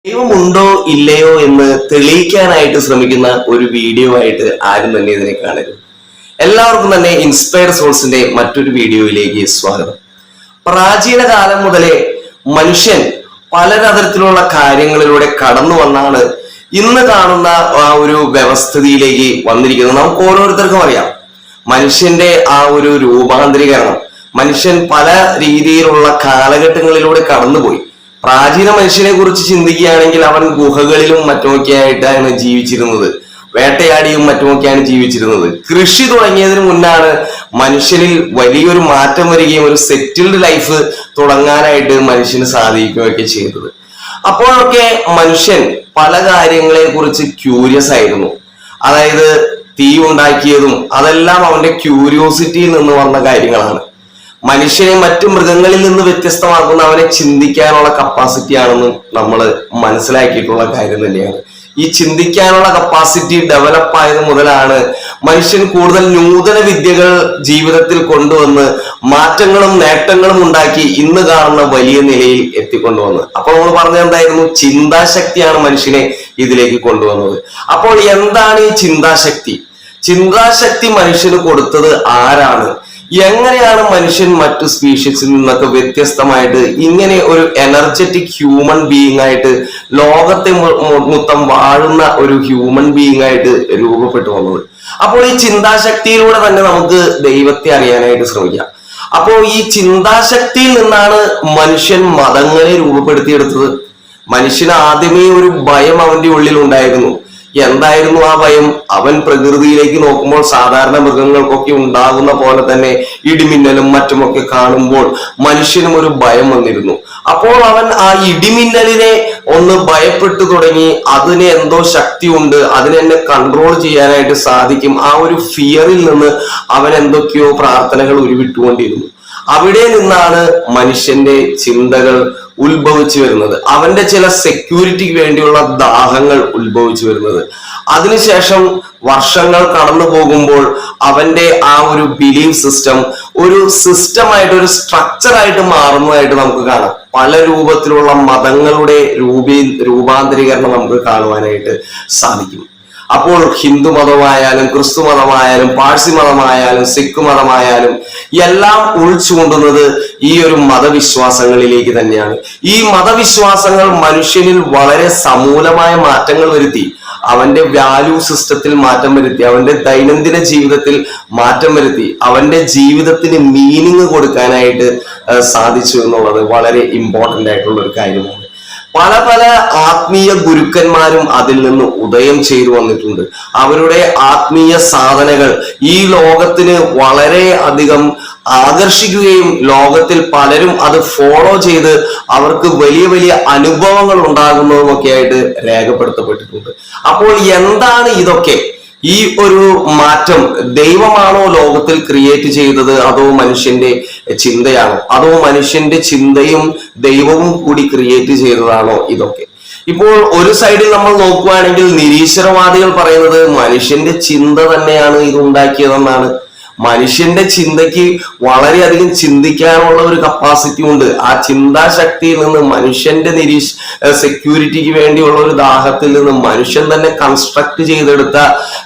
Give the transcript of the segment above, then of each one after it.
ദൈവമുണ്ടോ ഇല്ലയോ എന്ന് തെളിയിക്കാനായിട്ട് ശ്രമിക്കുന്ന ഒരു വീഡിയോ ആയിട്ട് ആരും തന്നെ ഇതിനെ കാണരുത്. എല്ലാവർക്കും തന്നെ ഇൻസ്പയർഡ് സോൾസിന്റെ മറ്റൊരു വീഡിയോയിലേക്ക് സ്വാഗതം. പ്രാചീന കാലം മുതലേ മനുഷ്യൻ പലതരത്തിലുള്ള കാര്യങ്ങളിലൂടെ കടന്നു വന്നാണ് ഇന്ന് കാണുന്ന ആ ഒരു വ്യവസ്ഥിതിയിലേക്ക് വന്നിരിക്കുന്നത്. നമുക്ക് ഓരോരുത്തർക്കും അറിയാം മനുഷ്യന്റെ ആ ഒരു രൂപാന്തരീകരണം. മനുഷ്യൻ പല രീതിയിലുള്ള കാലഘട്ടങ്ങളിലൂടെ കടന്നുപോയി. പ്രാചീന മനുഷ്യനെ കുറിച്ച് ചിന്തിക്കുകയാണെങ്കിൽ അവൻ ഗുഹകളിലും മറ്റുമൊക്കെയായിട്ടാണ് ജീവിച്ചിരുന്നത്, വേട്ടയാടിയും മറ്റുമൊക്കെയാണ് ജീവിച്ചിരുന്നത്. കൃഷി തുടങ്ങിയതിന് മുന്നാണ് മനുഷ്യനിൽ വലിയൊരു മാറ്റം വരികയും ഒരു സെറ്റിൽഡ് ലൈഫ് തുടങ്ങാനായിട്ട് മനുഷ്യന് സാധിക്കുകയൊക്കെ ചെയ്തത്. അപ്പോഴൊക്കെ മനുഷ്യൻ പല കാര്യങ്ങളെ കുറിച്ച് ക്യൂരിയസ് ആയിരുന്നു. അതായത് തീ ഉണ്ടാക്കിയതും അതെല്ലാം അവന്റെ ക്യൂരിയോസിറ്റിയിൽ നിന്ന് വന്ന കാര്യങ്ങളാണ്. മനുഷ്യനെ മറ്റു മൃഗങ്ങളിൽ നിന്ന് വ്യത്യസ്തമാക്കുന്ന അവനെ ചിന്തിക്കാനുള്ള കപ്പാസിറ്റി ആണെന്നും നമ്മൾ മനസ്സിലാക്കിയിട്ടുള്ള കാര്യം തന്നെയാണ്. ഈ ചിന്തിക്കാനുള്ള കപ്പാസിറ്റി ഡെവലപ്പ് ആയത് മുതലാണ് മനുഷ്യൻ കൂടുതൽ നൂതന വിദ്യകൾ ജീവിതത്തിൽ കൊണ്ടുവന്ന് മാറ്റങ്ങളും നേട്ടങ്ങളും ഉണ്ടാക്കി ഇന്ന് കാണുന്ന വലിയ നിലയിൽ എത്തിക്കൊണ്ടുവന്നത്. അപ്പൊ നമ്മൾ പറഞ്ഞത് എന്തായിരുന്നു? ചിന്താശക്തിയാണ് മനുഷ്യനെ ഇതിലേക്ക് കൊണ്ടുവന്നത്. അപ്പോൾ എന്താണ് ഈ ചിന്താശക്തി? ചിന്താശക്തി മനുഷ്യന് കൊടുത്തത് ആരാണ്? എങ്ങനെയാണ് മനുഷ്യൻ മറ്റു സ്പീഷീസിൽ നിന്നൊക്കെ വ്യത്യസ്തമായിട്ട് ഇങ്ങനെ ഒരു എനർജറ്റിക് ഹ്യൂമൻ ബീയിങ് ആയിട്ട് ലോകത്തെ മൊത്തം വാഴുന്ന ഒരു ഹ്യൂമൻ ബീയിങ് ആയിട്ട് രൂപപ്പെട്ടു വന്നത്? അപ്പോൾ ഈ ചിന്താശക്തിയിലൂടെ തന്നെ നമുക്ക് ദൈവത്തെ അറിയാനായിട്ട് ശ്രമിക്കാം. അപ്പോൾ ഈ ചിന്താശക്തിയിൽ നിന്നാണ് മനുഷ്യൻ മതങ്ങളെ രൂപപ്പെടുത്തിയെടുത്തത്. മനുഷ്യന് ആദ്യമേ ഒരു ഭയം അവന്റെ ഉള്ളിൽ ഉണ്ടായിരുന്നു. എന്തായിരുന്നു ആ ഭയം? അവൻ പ്രകൃതിയിലേക്ക് നോക്കുമ്പോൾ സാധാരണ മൃഗങ്ങൾക്കൊക്കെ ഉണ്ടാകുന്ന പോലെ തന്നെ ഇടിമിന്നലും മറ്റുമൊക്കെ കാണുമ്പോൾ മനുഷ്യനും ഒരു ഭയം വന്നിരുന്നു. അപ്പോൾ അവൻ ആ ഇടിമിന്നലിനെ ഒന്ന് ഭയപ്പെട്ടു തുടങ്ങി. അതിന് എന്തോ ശക്തിയുണ്ട്, അതിനെന്നെ കൺട്രോൾ ചെയ്യാനായിട്ട് സാധിക്കും. ആ ഒരു ഫിയറിൽ നിന്ന് അവൻ എന്തൊക്കെയോ പ്രാർത്ഥനകൾ ഉരുവിട്ടുകൊണ്ടിരുന്നു. അവിടെ നിന്നാണ് മനുഷ്യന്റെ ചിന്തകൾ ഉത്ഭവിച്ചു വരുന്നത്. അവന്റെ ചില സെക്യൂരിറ്റിക്ക് വേണ്ടിയുള്ള ദാഹങ്ങൾ ഉത്ഭവിച്ചു വരുന്നത്. അതിനുശേഷം വർഷങ്ങൾ കടന്നു പോകുമ്പോൾ അവന്റെ ആ ഒരു ബിലീഫ് സിസ്റ്റം ഒരു സിസ്റ്റമായിട്ട്, ഒരു സ്ട്രക്ചറായിട്ട് മാറുന്നതായിട്ട് നമുക്ക് കാണാം. പല രൂപത്തിലുള്ള മതങ്ങളുടെ രൂപാന്തരീകരണം നമുക്ക് കാണുവാനായിട്ട് സാധിക്കും. അപ്പോൾ ഹിന്ദു മതമായാലും ക്രിസ്തു മതമായാലും പാഴ്സി മതമായാലും സിഖ് മതമായാലും എല്ലാം ഉൾച്ചൂണ്ടുന്നത് ഈ ഒരു മതവിശ്വാസങ്ങളിലേക്ക് തന്നെയാണ്. ഈ മതവിശ്വാസങ്ങൾ മനുഷ്യനിൽ വളരെ സമൂലമായ മാറ്റങ്ങൾ വരുത്തി. അവന്റെ വാല്യൂ സിസ്റ്റത്തിൽ മാറ്റം വരുത്തി, അവന്റെ ദൈനംദിന ജീവിതത്തിൽ മാറ്റം വരുത്തി, അവന്റെ ജീവിതത്തിന് മീനിങ് കൊടുക്കാനായിട്ട് സാധിച്ചു എന്നുള്ളത് വളരെ ഇമ്പോർട്ടന്റ് ആയിട്ടുള്ള ഒരു കാര്യമാണ്. പല പല ആത്മീയ ഗുരുക്കന്മാരും അതിൽ നിന്ന് ഉദയം ചെയ്തു വന്നിട്ടുണ്ട്. അവരുടെ ആത്മീയ സാധനകൾ ഈ ലോകത്തിന് വളരെ അധികം ആകർഷിക്കുകയും ലോകത്തിൽ പലരും അത് ഫോളോ ചെയ്ത് അവർക്ക് വലിയ വലിയ അനുഭവങ്ങൾ ഉണ്ടാകുന്നതും ഒക്കെ ആയിട്ട് രേഖപ്പെടുത്തപ്പെട്ടിട്ടുണ്ട്. അപ്പോൾ എന്താണ് ഇതൊക്കെ? ഈ ഒരു മാറ്റം ദൈവമാണോ ലോകത്തിൽ ക്രിയേറ്റ് ചെയ്തത്, അതോ മനുഷ്യന്റെ ചിന്തയാണോ, അതോ മനുഷ്യന്റെ ചിന്തയും ദൈവവും കൂടി ക്രിയേറ്റ് ചെയ്തതാണോ ഇതൊക്കെ? ഇപ്പോൾ ഒരു സൈഡിൽ നമ്മൾ നോക്കുകയാണെങ്കിൽ നിരീശ്വരവാദികൾ പറയുന്നത് മനുഷ്യന്റെ ചിന്ത തന്നെയാണ് ഇത് ഉണ്ടാക്കിയതെന്നാണ്. മനുഷ്യന്റെ ചിന്തയ്ക്ക് വളരെയധികം ചിന്തിക്കാനുള്ള ഒരു കപ്പാസിറ്റി ഉണ്ട്. ആ ചിന്താശക്തിയിൽ നിന്ന് മനുഷ്യന്റെ സെക്യൂരിറ്റിക്ക് വേണ്ടിയുള്ള ഒരു ദാഹത്തിൽ നിന്ന് മനുഷ്യൻ തന്നെ കൺസ്ട്രക്ട് ചെയ്തെടുത്ത,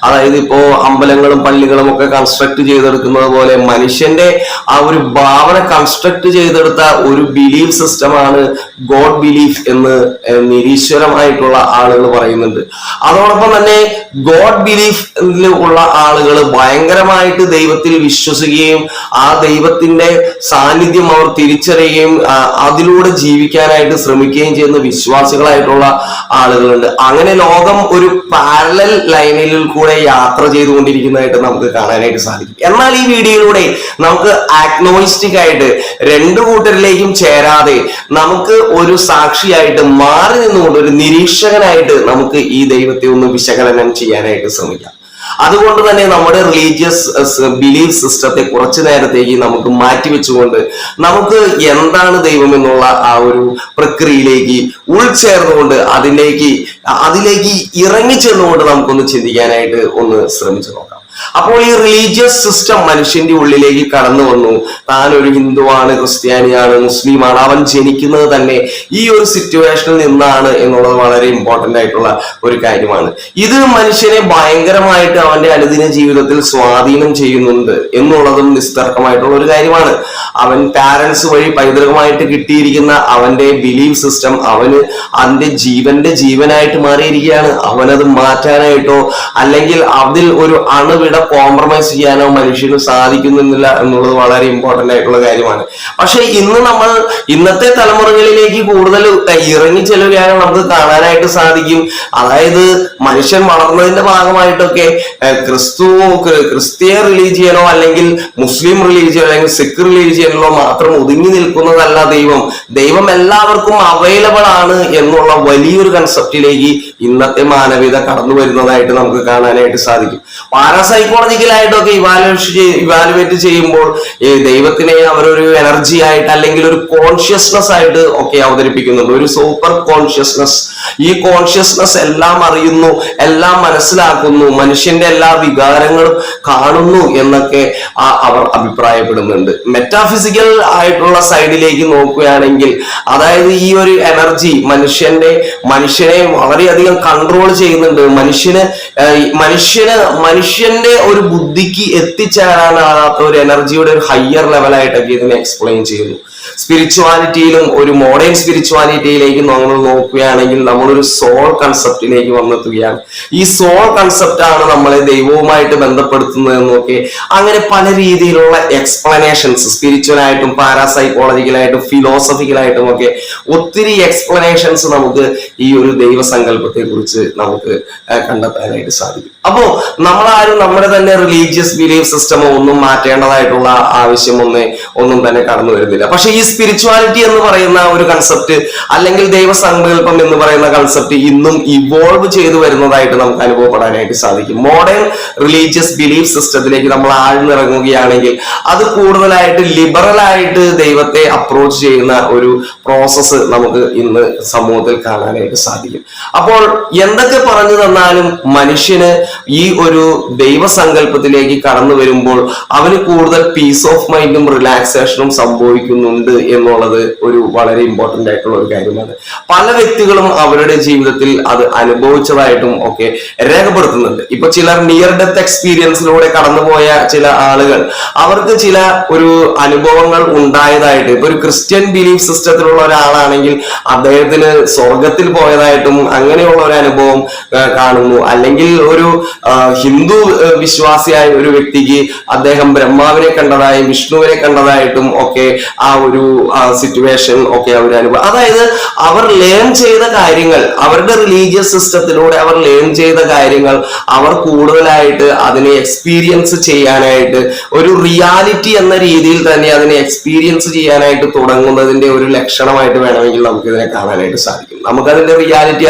അതായത് ഇപ്പോ അമ്പലങ്ങളും പള്ളികളും ഒക്കെ കൺസ്ട്രക്ട് ചെയ്തെടുക്കുന്നത് പോലെ മനുഷ്യന്റെ ആ ഒരു ഭാവന കൺസ്ട്രക്ട് ചെയ്തെടുത്ത ഒരു ബിലീഫ് സിസ്റ്റമാണ് ഗോഡ് ബിലീഫ് എന്ന് നിരീശ്വരമായിട്ടുള്ള ആളുകൾ പറയുന്നുണ്ട്. അതോടൊപ്പം തന്നെ ഗോഡ് ബിലീഫിൽ ഉള്ള ആളുകൾ ഭയങ്കരമായിട്ട് ദൈവത്തിൽ വിശ്വസിക്കുകയും ആ ദൈവത്തിന്റെ സാന്നിധ്യം അവർ തിരിച്ചറിയുകയും അതിലൂടെ ജീവിക്കാനായിട്ട് ശ്രമിക്കുകയും ചെയ്യുന്ന വിശ്വാസികളായിട്ടുള്ള ആളുകളുണ്ട്. അങ്ങനെ ലോകം ഒരു പാരലൽ ലൈനിൽ കൂടെ യാത്ര ചെയ്തുകൊണ്ടിരിക്കുന്നതായിട്ട് നമുക്ക് കാണാനായിട്ട് സാധിക്കും. എന്നാൽ ഈ വീഡിയോയിലൂടെ നമുക്ക് ആഗ്നോയിസ്റ്റിക് ആയിട്ട് രണ്ടു കൂട്ടരിലേക്കും ചേരാതെ നമുക്ക് ഒരു സാക്ഷിയായിട്ട് മാറി നിന്നുകൊണ്ട് ഒരു നിരീക്ഷകനായിട്ട് നമുക്ക് ഈ ദൈവത്തെ ഒന്ന് വിശകലനം ചെയ്യാനായിട്ട് ശ്രമിക്കാം. അതുകൊണ്ട് തന്നെ നമ്മുടെ റിലീജിയസ് ബിലീഫ് സിസ്റ്റത്തെ കുറച്ചു നേരത്തേക്ക് നമുക്ക് മാറ്റിവെച്ചുകൊണ്ട് നമുക്ക് എന്താണ് ദൈവം എന്നുള്ള ആ ഒരു പ്രക്രിയയിലേക്ക് ഉൾച്ചേർന്നുകൊണ്ട് അതിലേക്ക് ഇറങ്ങിച്ചെന്നുകൊണ്ട് നമുക്കൊന്ന് ചിന്തിക്കാനായിട്ട് ഒന്ന് ശ്രമിച്ചു നോക്കാം. അപ്പോൾ ഈ റിലീജിയസ് സിസ്റ്റം മനുഷ്യന്റെ ഉള്ളിലേക്ക് കടന്നു വന്നു. താൻ ഒരു ഹിന്ദുവാണ്, ക്രിസ്ത്യാനിയാണ്, മുസ്ലിമാണ്, അവൻ ജനിക്കുന്നത് തന്നെ ഈ ഒരു സിറ്റുവേഷനിൽ നിന്നാണ് എന്നുള്ളത് വളരെ ഇമ്പോർട്ടന്റ് ആയിട്ടുള്ള ഒരു കാര്യമാണ്. ഇത് മനുഷ്യനെ ഭയങ്കരമായിട്ട് അവന്റെ അനുദിന ജീവിതത്തിൽ സ്വാധീനം ചെയ്യുന്നുണ്ട് എന്നുള്ളതും നിസ്തർക്കമായിട്ടുള്ള ഒരു കാര്യമാണ്. അവൻ പാരന്റ്സ് വഴി പൈതൃകമായിട്ട് കിട്ടിയിരിക്കുന്ന അവന്റെ ബിലീഫ് സിസ്റ്റം അവന് അവന്റെ ജീവനായിട്ട് മാറിയിരിക്കുകയാണ്. അവനത് മാറ്റാനായിട്ടോ അല്ലെങ്കിൽ അതിൽ ഒരു അണുവിട കോംപ്രമൈസ് ചെയ്യാനോ മനുഷ്യന് സാധിക്കുന്നില്ല എന്നുള്ളത് വളരെ ഇമ്പോർട്ടന്റ് ആയിട്ടുള്ള കാര്യമാണ്. പക്ഷെ ഇന്നത്തെ തലമുറകളിലേക്ക് കൂടുതൽ ഇറങ്ങി ചെല്ലുകയാണ് നമുക്ക് കാണാനായിട്ട് സാധിക്കും. അതായത് മനുഷ്യൻ വളർന്നതിന്റെ ഭാഗമായിട്ടൊക്കെ ക്രിസ്ത്യൻ റിലീജിയനോ അല്ലെങ്കിൽ മുസ്ലിം റിലീജിയനോ അല്ലെങ്കിൽ സിഖ് റിലീജിയനിലോ മാത്രം ഒതുങ്ങി നിൽക്കുന്നതല്ല ദൈവം എല്ലാവർക്കും അവൈലബിൾ ആണ് എന്നുള്ള വലിയൊരു കൺസെപ്റ്റിലേക്ക് ഇന്നത്തെ മാനവികത കടന്നു വരുന്നതായിട്ട് നമുക്ക് കാണാനായിട്ട് സാധിക്കും. പാരാസൈക്കോളജിക്കലായിട്ടൊക്കെ ഇവാലുവേറ്റ് ചെയ്യുമ്പോൾ ദൈവത്തിനെ അവരൊരു എനർജി ആയിട്ട് അല്ലെങ്കിൽ ഒരു കോൺഷ്യസ്നെസ് ആയിട്ട് ഒക്കെ അവതരിപ്പിക്കുന്നുണ്ട്. ഒരു സൂപ്പർ കോൺഷ്യസ്നെസ്. ഈ കോൺഷ്യസ്നെസ് എല്ലാം അറിയുന്നു, എല്ലാം മനസ്സിലാക്കുന്നു, മനുഷ്യന്റെ എല്ലാ വികാരങ്ങളും കാണുന്നു എന്നൊക്കെ അവർ അഭിപ്രായപ്പെടുന്നുണ്ട്. മെറ്റാഫിസിക്കൽ ആയിട്ടുള്ള സൈഡിലേക്ക് നോക്കുകയാണെങ്കിൽ അതായത് ഈ ഒരു എനർജി മനുഷ്യനെ വളരെയധികം കൺട്രോൾ ചെയ്യുന്നുണ്ട്. മനുഷ്യന്റെ ഒരു ബുദ്ധിക്ക് എത്തിച്ചേരാനാകാത്ത ഒരു എനർജിയുടെ ഒരു ഹയർ ലെവലായിട്ടൊക്കെ ഇതിനെ എക്സ്പ്ലെയിൻ ചെയ്യുന്നു. സ്പിരിച്വാലിറ്റിയിലും ഒരു മോഡേൺ സ്പിരിച്വാലിറ്റിയിലേക്ക് നമ്മൾ നോക്കുകയാണെങ്കിൽ നമ്മളൊരു സോൾ കൺസെപ്റ്റിലേക്ക് വന്നെത്തുകയാണ്. ഈ സോൾ കൺസെപ്റ്റ് ആണ് നമ്മളെ ദൈവവുമായിട്ട് ബന്ധപ്പെടുത്തുന്നതെന്നൊക്കെ അങ്ങനെ പല രീതിയിലുള്ള എക്സ്പ്ലനേഷൻസ് സ്പിരിച്വലായിട്ടും പാരാസൈക്കോളജിക്കലായിട്ടും ഫിലോസഫിക്കലായിട്ടും ഒക്കെ ഒത്തിരി എക്സ്പ്ലനേഷൻസ് നമുക്ക് ഈ ഒരു ദൈവസങ്കല്പത്തെ കുറിച്ച് നമുക്ക് കണ്ടെത്താനായിട്ട് സാധിക്കും. അപ്പോ നമ്മളാരും നമ്മുടെ തന്നെ റിലീജിയസ് ബിലീഫ് സിസ്റ്റമോ ഒന്നും മാറ്റേണ്ടതായിട്ടുള്ള ഒന്നും തന്നെ കടന്നു വരുന്നില്ല. പക്ഷെ ഈ സ്പിരിച്വാലിറ്റി എന്ന് പറയുന്ന ഒരു കൺസെപ്റ്റ് അല്ലെങ്കിൽ ദൈവസങ്കല്പം എന്ന് പറയുന്ന കൺസെപ്റ്റ് ഇന്നും ഇവോൾവ് ചെയ്തു വരുന്നതായിട്ട് നമുക്ക് അനുഭവപ്പെടാനായിട്ട് സാധിക്കും. മോഡേൺ റിലീജിയസ് ബിലീഫ് സിസ്റ്റത്തിലേക്ക് നമ്മൾ ആഴ്ന്നിറങ്ങുകയാണെങ്കിൽ അത് കൂടുതലായിട്ട് ലിബറൽ ആയിട്ട് ദൈവത്തെ അപ്രോച്ച് ചെയ്യുന്ന ഒരു പ്രോസസ്സ് നമുക്ക് ഇന്ന് സമൂഹത്തിൽ കാണാനായിട്ട് സാധിക്കും. അപ്പോൾ എന്തൊക്കെ പറഞ്ഞു തന്നാലും മനുഷ്യന് ഈ ഒരു ദൈവസങ്കല്പത്തിലേക്ക് കടന്നു വരുമ്പോൾ അവന് കൂടുതൽ പീസ് ഓഫ് മൈൻഡും റിലാക്സേഷനും സംഭവിക്കുന്നുണ്ട് എന്നുള്ളത് ഒരു വളരെ ഇമ്പോർട്ടന്റ് ആയിട്ടുള്ള ഒരു കാര്യമാണ്. പല വ്യക്തികളും അവരുടെ ജീവിതത്തിൽ അത് അനുഭവിച്ചതായിട്ടും ഒക്കെ രേഖപ്പെടുത്തുന്നുണ്ട്. ഇപ്പൊ ചിലർ നിയർ ഡെത്ത് എക്സ്പീരിയൻസിലൂടെ കടന്നുപോയ ചില ആളുകൾ അവർക്ക് ചില ഒരു അനുഭവങ്ങൾ ഉണ്ടായതായിട്ട്, ഇപ്പൊ ഒരു ക്രിസ്ത്യൻ ബിലീഫ് സിസ്റ്റത്തിലുള്ള ഒരാളാണെങ്കിൽ അദ്ദേഹത്തിന് സ്വർഗത്തിൽ പോയതായിട്ടും അങ്ങനെയുള്ള ഒരു അനുഭവം കാണുന്നു. അല്ലെങ്കിൽ ഒരു ഹിന്ദു വിശ്വാസിയായ ഒരു വ്യക്തിക്ക് അദ്ദേഹം ബ്രഹ്മാവിനെ കണ്ടതായും വിഷ്ണുവിനെ കണ്ടതായിട്ടും ഒക്കെ ആ ഒരു സിറ്റുവേഷൻ ഒക്കെ അവർ അനുഭവം. അതായത് അവർ ലേൺ ചെയ്ത കാര്യങ്ങൾ, അവരുടെ റിലീജിയസ് സിസ്റ്റത്തിലൂടെ അവർ ലേൺ ചെയ്ത കാര്യങ്ങൾ അവർ കൂടുതലായിട്ട് അതിനെ എക്സ്പീരിയൻസ് ചെയ്യാനായിട്ട് ഒരു റിയാലിറ്റി എന്ന രീതിയിൽ തന്നെ അതിനെ എക്സ്പീരിയൻസ് ചെയ്യാനായിട്ട് തുടങ്ങുന്നതിന്റെ ഒരു ലക്ഷണമായിട്ട് വേണമെങ്കിൽ നമുക്ക് ഇതിനെ കാണാനായിട്ട് സാധിക്കും. നമുക്കതിന്റെ റിയാലിറ്റി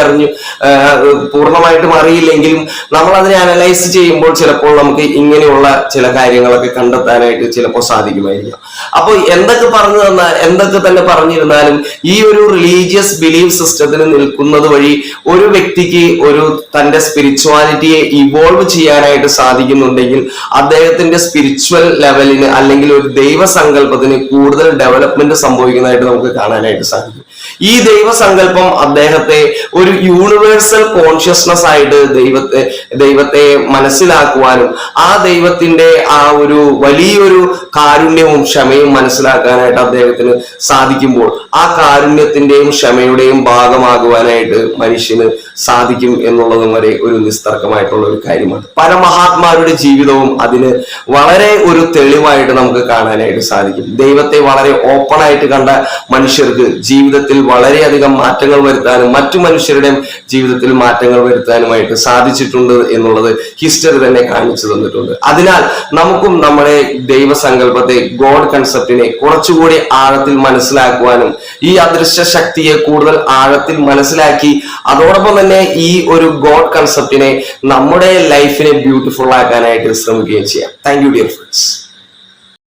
പൂർണ്ണമായിട്ടും അറിയില്ലെങ്കിലും നമ്മൾ അതിനെ അനലൈസ് ചെയ്യുമ്പോൾ ചിലപ്പോൾ നമുക്ക് ഇങ്ങനെയുള്ള ചില കാര്യങ്ങളൊക്കെ കണ്ടെത്താനായിട്ട് ചിലപ്പോൾ സാധിക്കുമായിരിക്കും. അപ്പോൾ എന്തൊക്കെ തന്നെ പറഞ്ഞിരുന്നാലും ഈ ഒരു റിലീജിയസ് ബിലീഫ് സിസ്റ്റത്തിൽ നിൽക്കുന്നത് വഴി ഒരു വ്യക്തിക്ക് തന്റെ സ്പിരിച്വാലിറ്റിയെ ഇവോൾവ് ചെയ്യാനായിട്ട് സാധിക്കുന്നുണ്ടെങ്കിൽ അദ്ദേഹത്തിന്റെ സ്പിരിച്വൽ ലെവലിന് അല്ലെങ്കിൽ ഒരു ദൈവസങ്കല്പത്തിന് കൂടുതൽ ഡെവലപ്മെന്റ് സംഭവിക്കുന്നതായിട്ട് നമുക്ക് കാണാനായിട്ട് സാധിക്കും. ഈ ദൈവസങ്കല്പം അദ്ദേഹത്തെ ഒരു യൂണിവേഴ്സൽ കോൺഷ്യസ്നസ് ആയിട്ട് ദൈവത്തെ മനസ്സിലാക്കുവാനും ആ ദൈവത്തിന്റെ ആ ഒരു വലിയൊരു കാരുണ്യവും ക്ഷമയും മനസ്സിലാക്കാനായിട്ട് അദ്ദേഹത്തിന് സാധിക്കുമ്പോൾ ആ കാരുണ്യത്തിന്റെയും ക്ഷമയുടെയും ഭാഗമാകുവാനായിട്ട് മനുഷ്യന് സാധിക്കും എന്നുള്ളതും വരെ ഒരു നിസ്തർക്കമായിട്ടുള്ള ഒരു കാര്യമാണ്. പല മഹാത്മാരുടെ ജീവിതവും അതിന് വളരെ ഒരു തെളിവായിട്ട് നമുക്ക് കാണാനായിട്ട് സാധിക്കും. ദൈവത്തെ വളരെ ഓപ്പൺ ആയിട്ട് കണ്ട മനുഷ്യർക്ക് ജീവിതത്തിൽ വളരെയധികം മാറ്റങ്ങൾ വരുത്താനും മറ്റു മനുഷ്യരുടെയും ജീവിതത്തിൽ മാറ്റങ്ങൾ വരുത്താനുമായിട്ട് സാധിച്ചിട്ടുണ്ട് എന്നുള്ളത് ഹിസ്റ്ററി തന്നെ കാണിച്ചു തന്നിട്ടുണ്ട്. അതിനാൽ നമുക്കും നമ്മുടെ ദൈവസങ്കല്പത്തെ, ഗോഡ് കൺസെപ്റ്റിനെ കുറച്ചുകൂടി ആഴത്തിൽ മനസ്സിലാക്കുവാനും ഈ അദൃശ്യ ശക്തിയെ കൂടുതൽ ആഴത്തിൽ മനസ്സിലാക്കി അതോടൊപ്പം തന്നെ ഈ ഒരു ഗോഡ് കൺസെപ്റ്റിനെ നമ്മുടെ ലൈഫിനെ ബ്യൂട്ടിഫുൾ ആക്കാനായിട്ട് ശ്രമിക്കുകയും ചെയ്യാം. Thank you dear friends.